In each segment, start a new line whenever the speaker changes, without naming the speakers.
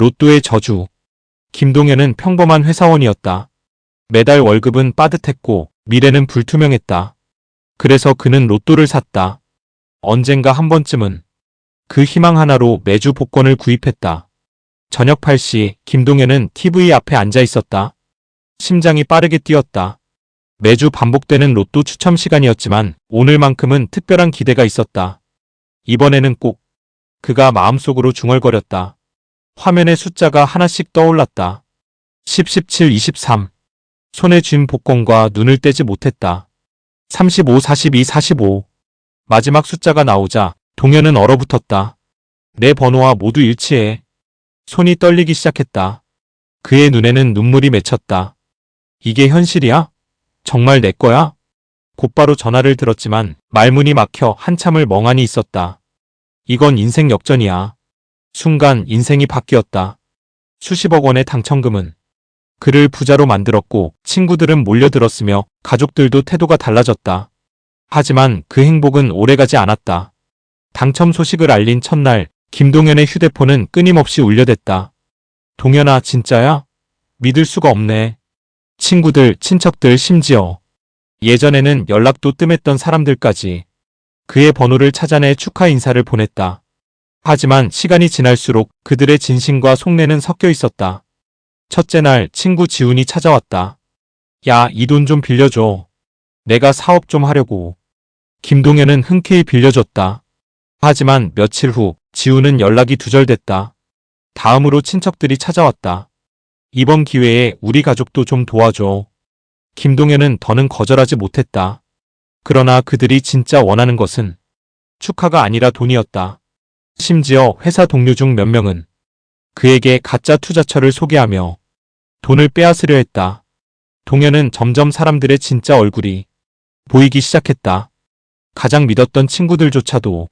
로또의 저주. 김동현은 평범한 회사원이었다. 매달 월급은 빠듯했고 미래는 불투명했다. 그래서 그는 로또를 샀다. 언젠가 한 번쯤은 그 희망 하나로 매주 복권을 구입했다. 저녁 8시 김동현은 TV 앞에 앉아 있었다. 심장이 빠르게 뛰었다. 매주 반복되는 로또 추첨 시간이었지만 오늘만큼은 특별한 기대가 있었다. 이번에는 꼭. 그가 마음속으로 중얼거렸다. 화면에 숫자가 하나씩 떠올랐다. 10, 17, 23. 손에 쥔 복권과 눈을 떼지 못했다. 35, 42, 45. 마지막 숫자가 나오자 동현은 얼어붙었다. 내 번호와 모두 일치해. 손이 떨리기 시작했다. 그의 눈에는 눈물이 맺혔다. 이게 현실이야? 정말 내 거야? 곧바로 전화를 들었지만 말문이 막혀 한참을 멍하니 있었다. 이건 인생 역전이야. 순간 인생이 바뀌었다. 수십억 원의 당첨금은 그를 부자로 만들었고 친구들은 몰려들었으며 가족들도 태도가 달라졌다. 하지만 그 행복은 오래가지 않았다. 당첨 소식을 알린 첫날 김동현의 휴대폰은 끊임없이 울려댔다. 동현아, 진짜야? 믿을 수가 없네. 친구들, 친척들, 심지어 예전에는 연락도 뜸했던 사람들까지 그의 번호를 찾아내 축하 인사를 보냈다. 하지만 시간이 지날수록 그들의 진심과 속내는 섞여 있었다. 첫째 날 친구 지훈이 찾아왔다. 야, 이 돈 좀 빌려줘. 내가 사업 좀 하려고. 김동현은 흔쾌히 빌려줬다. 하지만 며칠 후 지훈은 연락이 두절됐다. 다음으로 친척들이 찾아왔다. 이번 기회에 우리 가족도 좀 도와줘. 김동현은 더는 거절하지 못했다. 그러나 그들이 진짜 원하는 것은 축하가 아니라 돈이었다. 심지어 회사 동료 중 몇 명은 그에게 가짜 투자처를 소개하며 돈을 빼앗으려 했다. 동현은 점점 사람들의 진짜 얼굴이 보이기 시작했다. 가장 믿었던 친구들조차도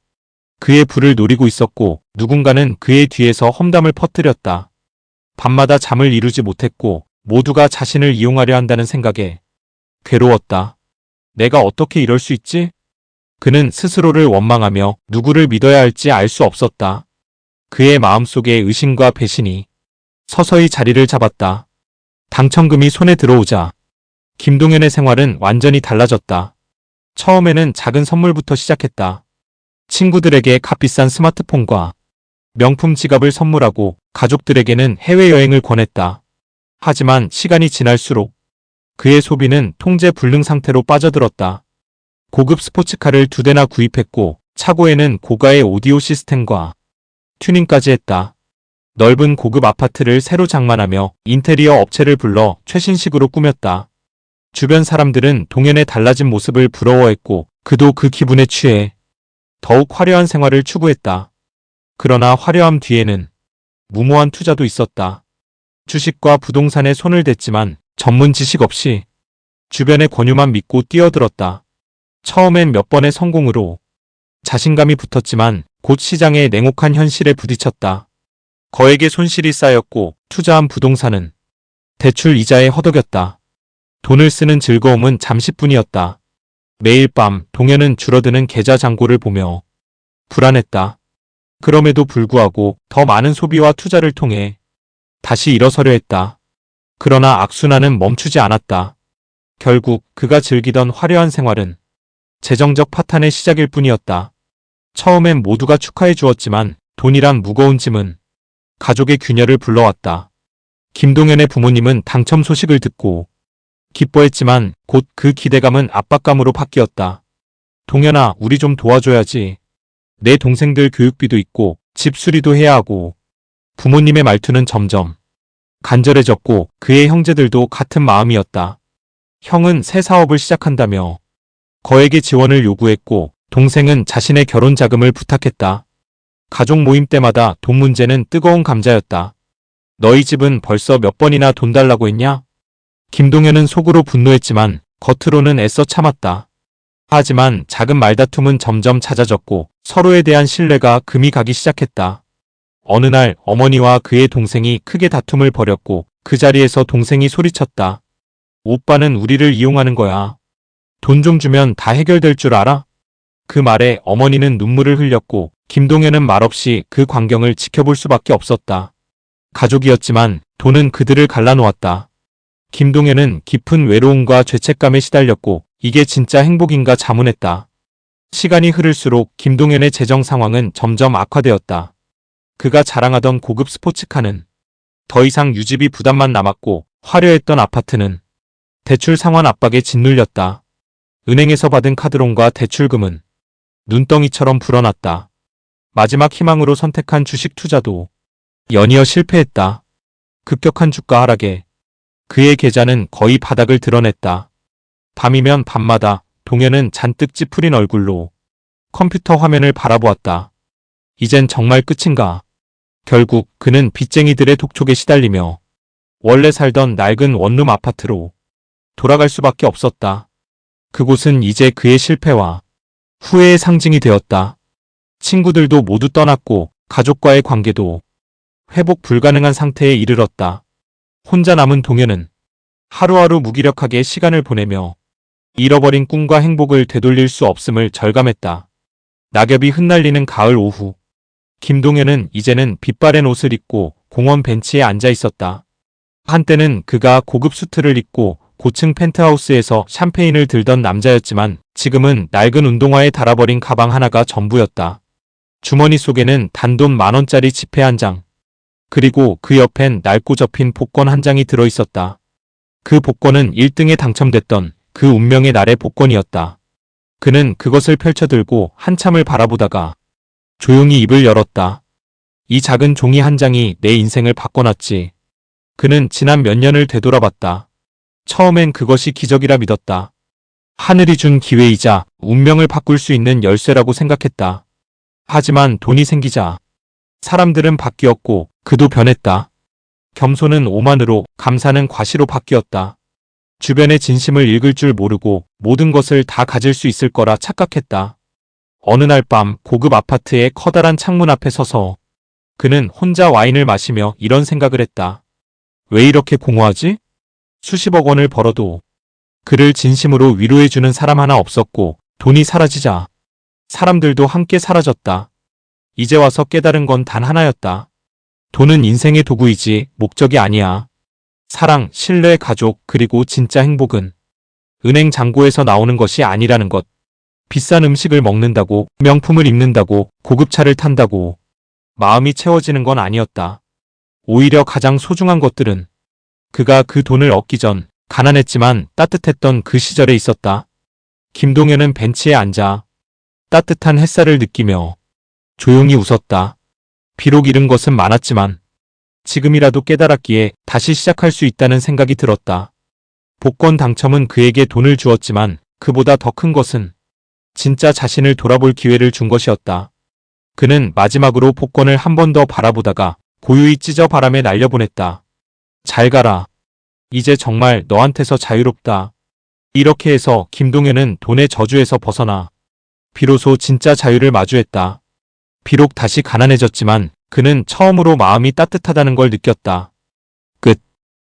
그의 부를 노리고 있었고 누군가는 그의 뒤에서 험담을 퍼뜨렸다. 밤마다 잠을 이루지 못했고 모두가 자신을 이용하려 한다는 생각에 괴로웠다. 내가 어떻게 이럴 수 있지? 그는 스스로를 원망하며 누구를 믿어야 할지 알 수 없었다. 그의 마음속에 의심과 배신이 서서히 자리를 잡았다. 당첨금이 손에 들어오자 김동현의 생활은 완전히 달라졌다. 처음에는 작은 선물부터 시작했다. 친구들에게 값비싼 스마트폰과 명품 지갑을 선물하고 가족들에게는 해외여행을 권했다. 하지만 시간이 지날수록 그의 소비는 통제 불능 상태로 빠져들었다. 고급 스포츠카를 2대나 구입했고 차고에는 고가의 오디오 시스템과 튜닝까지 했다. 넓은 고급 아파트를 새로 장만하며 인테리어 업체를 불러 최신식으로 꾸몄다. 주변 사람들은 동현의 달라진 모습을 부러워했고 그도 그 기분에 취해 더욱 화려한 생활을 추구했다. 그러나 화려함 뒤에는 무모한 투자도 있었다. 주식과 부동산에 손을 댔지만 전문 지식 없이 주변의 권유만 믿고 뛰어들었다. 처음엔 몇 번의 성공으로 자신감이 붙었지만 곧 시장의 냉혹한 현실에 부딪혔다. 거액의 손실이 쌓였고 투자한 부동산은 대출 이자에 허덕였다. 돈을 쓰는 즐거움은 잠시뿐이었다. 매일 밤 동현은 줄어드는 계좌 잔고를 보며 불안했다. 그럼에도 불구하고 더 많은 소비와 투자를 통해 다시 일어서려 했다. 그러나 악순환은 멈추지 않았다. 결국 그가 즐기던 화려한 생활은 재정적 파탄의 시작일 뿐이었다. 처음엔 모두가 축하해 주었지만 돈이란 무거운 짐은 가족의 균열을 불러왔다. 김동현의 부모님은 당첨 소식을 듣고 기뻐했지만 곧 그 기대감은 압박감으로 바뀌었다. 동현아, 우리 좀 도와줘야지. 내 동생들 교육비도 있고 집 수리도 해야 하고. 부모님의 말투는 점점 간절해졌고 그의 형제들도 같은 마음이었다. 형은 새 사업을 시작한다며 거액의 지원을 요구했고 동생은 자신의 결혼 자금을 부탁했다. 가족 모임 때마다 돈 문제는 뜨거운 감자였다. 너희 집은 벌써 몇 번이나 돈 달라고 했냐? 김동현은 속으로 분노했지만 겉으로는 애써 참았다. 하지만 작은 말다툼은 점점 잦아졌고 서로에 대한 신뢰가 금이 가기 시작했다. 어느 날 어머니와 그의 동생이 크게 다툼을 벌였고 그 자리에서 동생이 소리쳤다. 오빠는 우리를 이용하는 거야. 돈 좀 주면 다 해결될 줄 알아? 그 말에 어머니는 눈물을 흘렸고 김동현은 말없이 그 광경을 지켜볼 수밖에 없었다. 가족이었지만 돈은 그들을 갈라놓았다. 김동현은 깊은 외로움과 죄책감에 시달렸고 이게 진짜 행복인가 자문했다. 시간이 흐를수록 김동현의 재정 상황은 점점 악화되었다. 그가 자랑하던 고급 스포츠카는 더 이상 유지비 부담만 남았고 화려했던 아파트는 대출 상환 압박에 짓눌렸다. 은행에서 받은 카드론과 대출금은 눈덩이처럼 불어났다. 마지막 희망으로 선택한 주식 투자도 연이어 실패했다. 급격한 주가 하락에 그의 계좌는 거의 바닥을 드러냈다. 밤이면 밤마다 동현은 잔뜩 찌푸린 얼굴로 컴퓨터 화면을 바라보았다. 이젠 정말 끝인가? 결국 그는 빚쟁이들의 독촉에 시달리며 원래 살던 낡은 원룸 아파트로 돌아갈 수밖에 없었다. 그곳은 이제 그의 실패와 후회의 상징이 되었다. 친구들도 모두 떠났고 가족과의 관계도 회복 불가능한 상태에 이르렀다. 혼자 남은 동현은 하루하루 무기력하게 시간을 보내며 잃어버린 꿈과 행복을 되돌릴 수 없음을 절감했다. 낙엽이 흩날리는 가을 오후. 김동현은 이제는 빛바랜 옷을 입고 공원 벤치에 앉아 있었다. 한때는 그가 고급 수트를 입고 고층 펜트하우스에서 샴페인을 들던 남자였지만 지금은 낡은 운동화에 달아버린 가방 하나가 전부였다. 주머니 속에는 단돈 10,000원짜리 지폐 한 장, 그리고 그 옆엔 낡고 접힌 복권 한 장이 들어있었다. 그 복권은 1등에 당첨됐던 그 운명의 날의 복권이었다. 그는 그것을 펼쳐들고 한참을 바라보다가 조용히 입을 열었다. 이 작은 종이 한 장이 내 인생을 바꿔놨지. 그는 지난 몇 년을 되돌아봤다. 처음엔 그것이 기적이라 믿었다. 하늘이 준 기회이자 운명을 바꿀 수 있는 열쇠라고 생각했다. 하지만 돈이 생기자 사람들은 바뀌었고 그도 변했다. 겸손은 오만으로, 감사는 과시로 바뀌었다. 주변의 진심을 읽을 줄 모르고 모든 것을 다 가질 수 있을 거라 착각했다. 어느 날 밤 고급 아파트의 커다란 창문 앞에 서서 그는 혼자 와인을 마시며 이런 생각을 했다. 왜 이렇게 공허하지? 수십억 원을 벌어도 그를 진심으로 위로해주는 사람 하나 없었고 돈이 사라지자 사람들도 함께 사라졌다. 이제 와서 깨달은 건 단 하나였다. 돈은 인생의 도구이지 목적이 아니야. 사랑, 신뢰, 가족, 그리고 진짜 행복은 은행 잔고에서 나오는 것이 아니라는 것. 비싼 음식을 먹는다고, 명품을 입는다고, 고급차를 탄다고 마음이 채워지는 건 아니었다. 오히려 가장 소중한 것들은 그가 그 돈을 얻기 전 가난했지만 따뜻했던 그 시절에 있었다. 김동현은 벤치에 앉아 따뜻한 햇살을 느끼며 조용히 웃었다. 비록 잃은 것은 많았지만 지금이라도 깨달았기에 다시 시작할 수 있다는 생각이 들었다. 복권 당첨은 그에게 돈을 주었지만 그보다 더 큰 것은 진짜 자신을 돌아볼 기회를 준 것이었다. 그는 마지막으로 복권을 한 번 더 바라보다가 고요히 찢어 바람에 날려보냈다. 잘 가라. 이제 정말 너한테서 자유롭다. 이렇게 해서 김동현은 돈의 저주에서 벗어나 비로소 진짜 자유를 마주했다. 비록 다시 가난해졌지만 그는 처음으로 마음이 따뜻하다는 걸 느꼈다.